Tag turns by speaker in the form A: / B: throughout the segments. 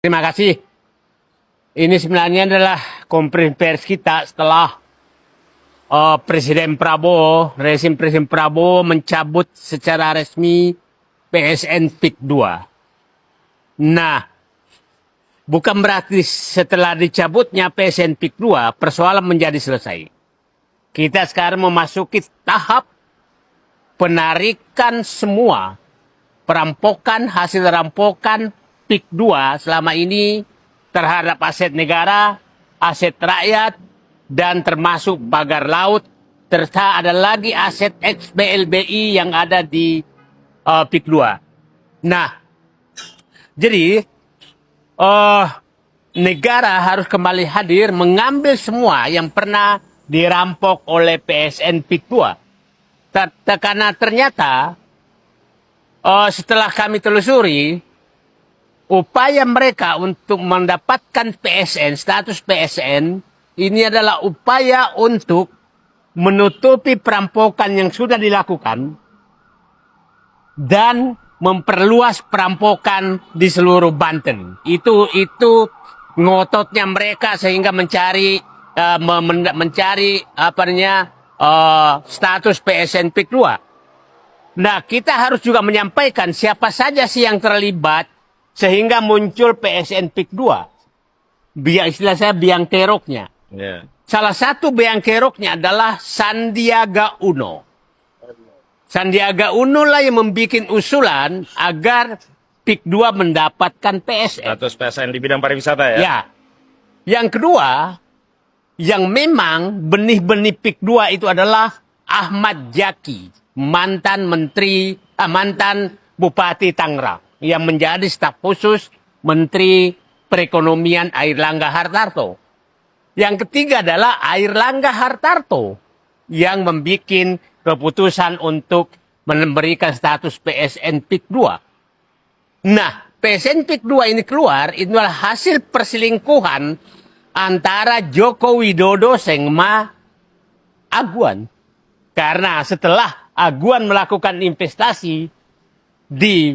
A: Terima kasih. Ini sebenarnya adalah konferensi pers kita setelah rezim Presiden Prabowo mencabut secara resmi PSN PIK 2. Nah, bukan berarti setelah dicabutnya PSN PIK 2, persoalan menjadi selesai. Kita sekarang memasuki tahap penarikan semua hasil rampokan PIK 2 selama ini terhadap aset negara, aset rakyat, dan termasuk pagar laut, serta ada lagi aset XBLBI yang ada di PIK 2. Nah, jadi negara harus kembali hadir mengambil semua yang pernah dirampok oleh PSN PIK 2. Karena ternyata setelah kami telusuri, upaya mereka untuk mendapatkan PSN, status PSN, ini adalah upaya untuk menutupi perampokan yang sudah dilakukan dan memperluas perampokan di seluruh Banten. Itu ngototnya mereka sehingga mencari status PSN PIK 2. Nah, kita harus juga menyampaikan siapa saja sih yang terlibat sehingga muncul PSN PIK 2. Istilah saya biang keroknya.
B: Yeah.
A: Salah satu biang keroknya adalah Sandiaga Uno. Sandiaga Uno lah yang membuat usulan agar PIK 2 mendapatkan PSN.
B: Status PSN di bidang pariwisata ya?
A: Ya. Yang kedua, yang memang benih-benih PIK 2 itu adalah Ahmad Zaki, mantan Bupati Tangerang, yang menjadi staf khusus Menteri Perekonomian Airlangga Hartarto. Yang ketiga adalah Airlangga Hartarto yang membuat keputusan untuk memberikan status PSN PIK 2. Nah, PSN PIK 2 ini keluar, itu adalah hasil perselingkuhan antara Joko Widodo sama Aguan. Karena setelah Aguan melakukan investasi di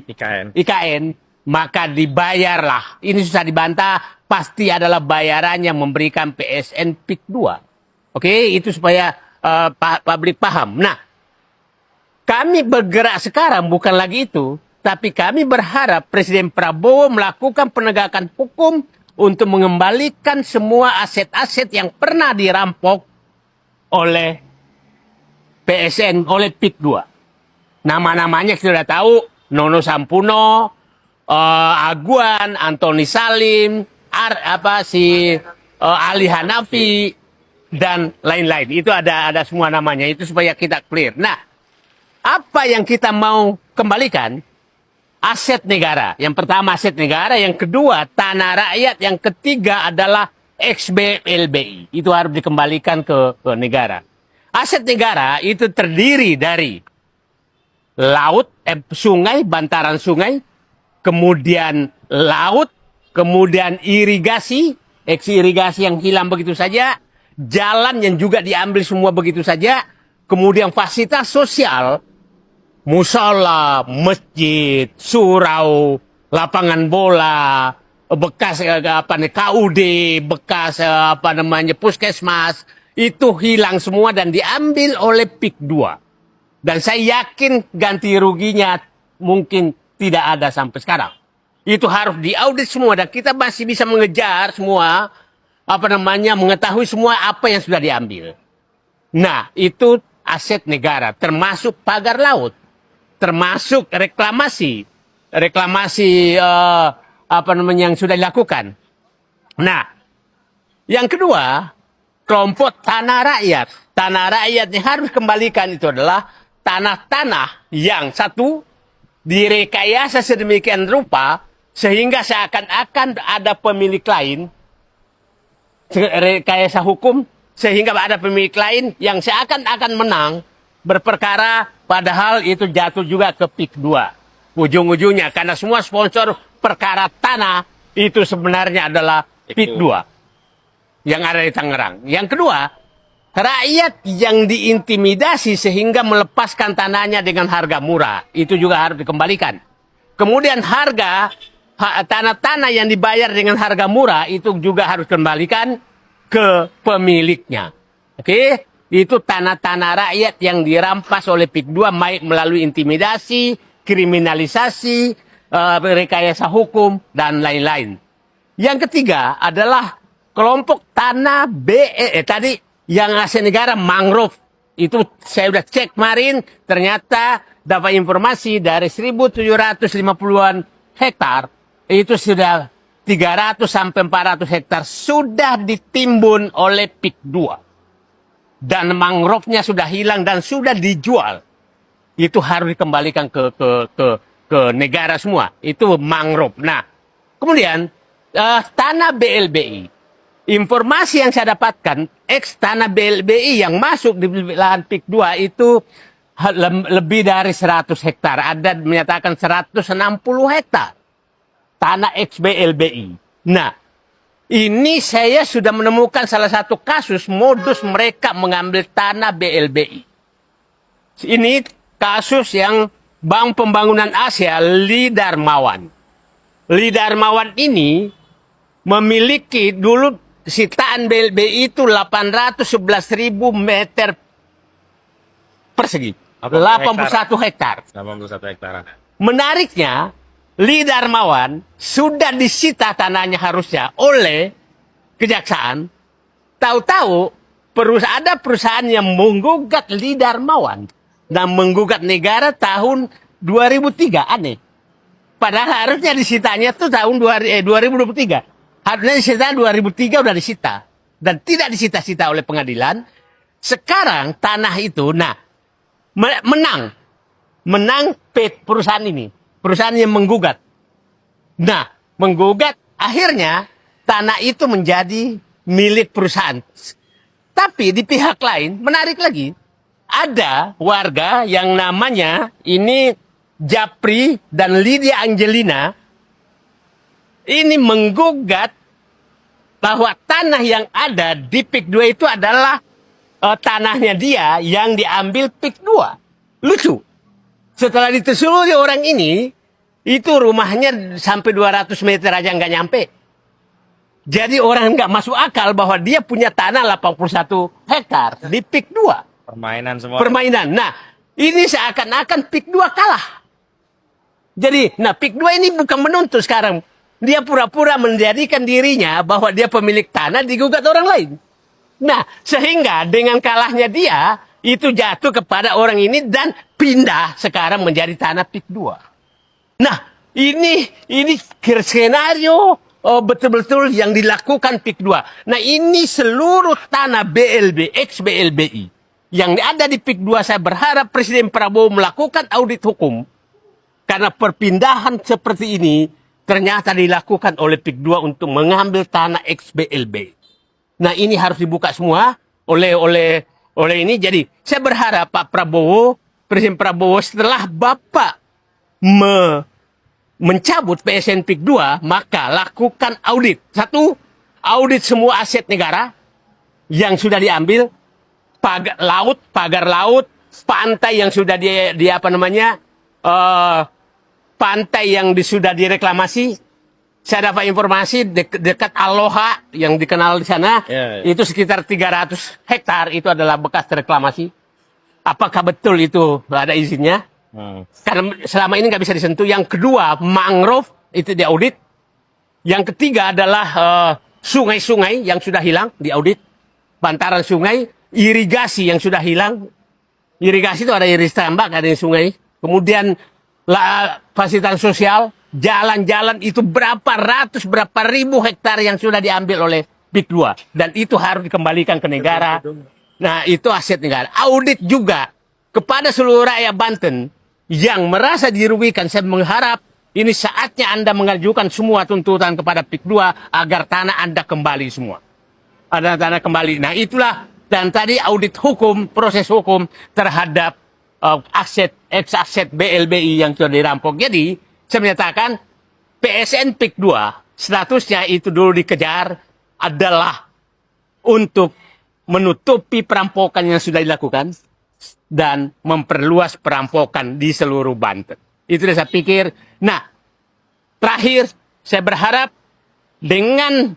A: IKN, maka dibayarlah. Ini susah dibantah, pasti adalah bayaran yang memberikan PSN PIK 2. Oke, itu supaya publik paham. Nah, kami bergerak sekarang bukan lagi itu, tapi kami berharap Presiden Prabowo melakukan penegakan hukum untuk mengembalikan semua aset-aset yang pernah dirampok oleh PSN, oleh PIK 2. Nama-namanya sudah tahu, Nono Sampuno, Aguan, Antoni Salim, Ali Hanafi, dan lain-lain. Itu ada semua namanya, itu supaya kita clear. Nah, apa yang kita mau kembalikan? Aset negara. Yang pertama aset negara, yang kedua tanah rakyat, yang ketiga adalah XBLBI. Itu harus dikembalikan ke negara. Aset negara itu terdiri dari laut, sungai, bantaran sungai, kemudian laut, kemudian irigasi, irigasi yang hilang begitu saja, jalan yang juga diambil semua begitu saja, kemudian fasilitas sosial, musola, masjid, surau, lapangan bola, bekas KUD, bekas puskesmas, itu hilang semua dan diambil oleh PIK 2. Dan saya yakin ganti ruginya mungkin tidak ada sampai sekarang. Itu harus diaudit semua dan kita masih bisa mengejar semua, mengetahui semua apa yang sudah diambil. Nah, itu aset negara, termasuk pagar laut, termasuk reklamasi yang sudah dilakukan. Nah, yang kedua, kelompok tanah rakyat. Tanah rakyat yang harus kembalikan itu adalah tanah-tanah yang satu direkayasa sedemikian rupa sehingga seakan-akan ada pemilik lain, rekayasa hukum sehingga ada pemilik lain yang seakan-akan menang berperkara, padahal itu jatuh juga ke PIK 2 ujung-ujungnya, karena semua sponsor perkara tanah itu sebenarnya adalah PIK 2 yang ada di Tangerang. Yang kedua, rakyat yang diintimidasi sehingga melepaskan tanahnya dengan harga murah, itu juga harus dikembalikan. Kemudian harga tanah-tanah yang dibayar dengan harga murah itu juga harus kembalikan ke pemiliknya. Oke? Itu tanah-tanah rakyat yang dirampas oleh PIK 2 baik melalui intimidasi, kriminalisasi, rekayasa hukum, dan lain-lain. Yang ketiga adalah kelompok tanah tadi yang aset negara mangrove. Itu saya udah cek kemarin, ternyata dapat informasi dari 1.750-an hektar, itu sudah 300 sampai 400 hektar sudah ditimbun oleh PIK 2. Dan mangrove-nya sudah hilang dan sudah dijual. Itu harus dikembalikan ke negara semua. Itu mangrove. Nah, kemudian tanah BLBI. Informasi yang saya dapatkan, tanah BLBI yang masuk di lahan PIK 2 itu lebih dari 100 hektar. Ada menyatakan 160 hektar. Tanah BLBI. Nah, ini saya sudah menemukan salah satu kasus modus mereka mengambil tanah BLBI. Ini kasus yang Bank Pembangunan Asia Lee Darmawan. Lee Darmawan ini memiliki dulu sitaan BLBI itu 811.000 meter persegi. 81 hektar.
B: 81 hektar.
A: Menariknya, Lee Darmawan sudah disita tanahnya harusnya oleh kejaksaan. Tahu-tahu ada perusahaan yang menggugat Lee Darmawan dan menggugat negara tahun 2003. Aneh. Padahal harusnya disitanya itu tahun 2023. Harusnya disita 2003 udah disita. Dan tidak disita-sita oleh pengadilan. Sekarang tanah itu, menang perusahaan ini. Perusahaan yang menggugat. Nah, menggugat akhirnya tanah itu menjadi milik perusahaan. Tapi di pihak lain, menarik lagi. Ada warga yang namanya ini Japri dan Lydia Angelina. Ini menggugat bahwa tanah yang ada di PIK 2 itu adalah tanahnya dia yang diambil PIK 2. Lucu. Setelah ditelusuri orang ini, itu rumahnya sampai 200 meter aja nggak nyampe. Jadi orang nggak masuk akal bahwa dia punya tanah 81 hektar di PIK 2.
B: Permainan semua.
A: Permainan. Nah, ini seakan-akan PIK 2 kalah. Jadi, PIK 2 ini bukan menuntut sekarang. Dia pura-pura menjadikan dirinya bahwa dia pemilik tanah digugat orang lain. Nah, sehingga dengan kalahnya dia, itu jatuh kepada orang ini dan pindah sekarang menjadi tanah PIK 2. Nah, ini skenario betul-betul yang dilakukan PIK 2. Nah, ini seluruh tanah BLB, ex-BLBI. Yang ada di PIK 2, saya berharap Presiden Prabowo melakukan audit hukum. Karena perpindahan seperti ini ternyata dilakukan oleh PIK 2 untuk mengambil tanah ex-BLB. Nah, ini harus dibuka semua oleh ini. Jadi, saya berharap Pak Prabowo, Presiden Prabowo, setelah Bapak mencabut PSN PIK 2, maka lakukan audit. Satu, audit semua aset negara yang sudah diambil, pagar laut, pantai yang sudah pantai yang sudah direklamasi. Saya dapat informasi dekat Aloha yang dikenal di sana, itu sekitar 300 hektar itu adalah bekas reklamasi. Apakah betul itu ada izinnya? Karena selama ini nggak bisa disentuh. Yang kedua, mangrove itu diaudit. Yang ketiga adalah sungai-sungai yang sudah hilang diaudit. Bantaran sungai, irigasi yang sudah hilang. Irigasi itu ada irigasi tambak, ada yang sungai. Kemudian fasilitas sosial, jalan-jalan itu berapa ribu hektar yang sudah diambil oleh PIK 2. Dan itu harus dikembalikan ke negara. Nah, itu aset negara. Audit juga kepada seluruh rakyat Banten yang merasa dirugikan. Saya mengharap ini saatnya Anda mengajukan semua tuntutan kepada PIK 2 agar tanah Anda kembali semua. Ada tanah kembali. Nah, itulah. Dan tadi audit hukum, proses hukum terhadap ex-aset BLBI yang sudah dirampok. Jadi, saya menyatakan PSN PIK 2 statusnya itu dulu dikejar adalah untuk menutupi perampokan yang sudah dilakukan dan memperluas perampokan di seluruh Banten. Itu saya pikir. Nah, terakhir saya berharap dengan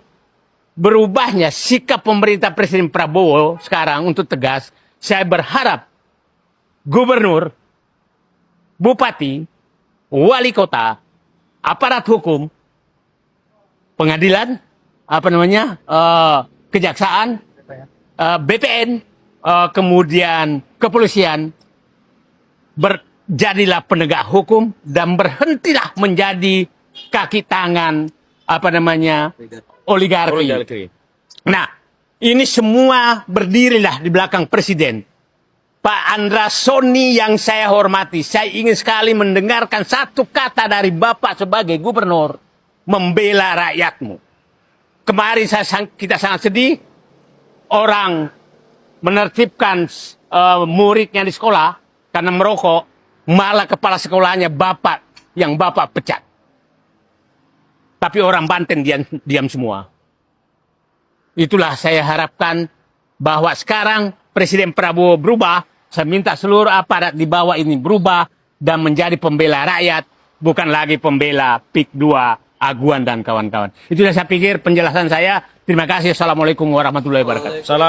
A: berubahnya sikap pemerintah Presiden Prabowo sekarang untuk tegas, saya berharap gubernur, bupati, wali kota, aparat hukum, pengadilan, kejaksaan, BPN, kemudian kepolisian, jadilah penegak hukum dan berhentilah menjadi kaki tangan oligarki. Nah, ini semua berdirilah di belakang presiden. Pak Andra Soni yang saya hormati, saya ingin sekali mendengarkan satu kata dari Bapak sebagai gubernur membela rakyatmu. Kemarin kita sangat sedih, orang menertibkan muridnya di sekolah karena merokok, malah kepala sekolahnya yang Bapak pecat. Tapi orang Banten diam semua. Itulah saya harapkan bahwa sekarang Presiden Prabowo berubah. Saya minta seluruh aparat di bawah ini berubah dan menjadi pembela rakyat, bukan lagi pembela PIK 2, Aguan dan kawan-kawan. Itulah saya pikir penjelasan saya. Terima kasih. Assalamualaikum warahmatullahi wabarakatuh.
B: Salam.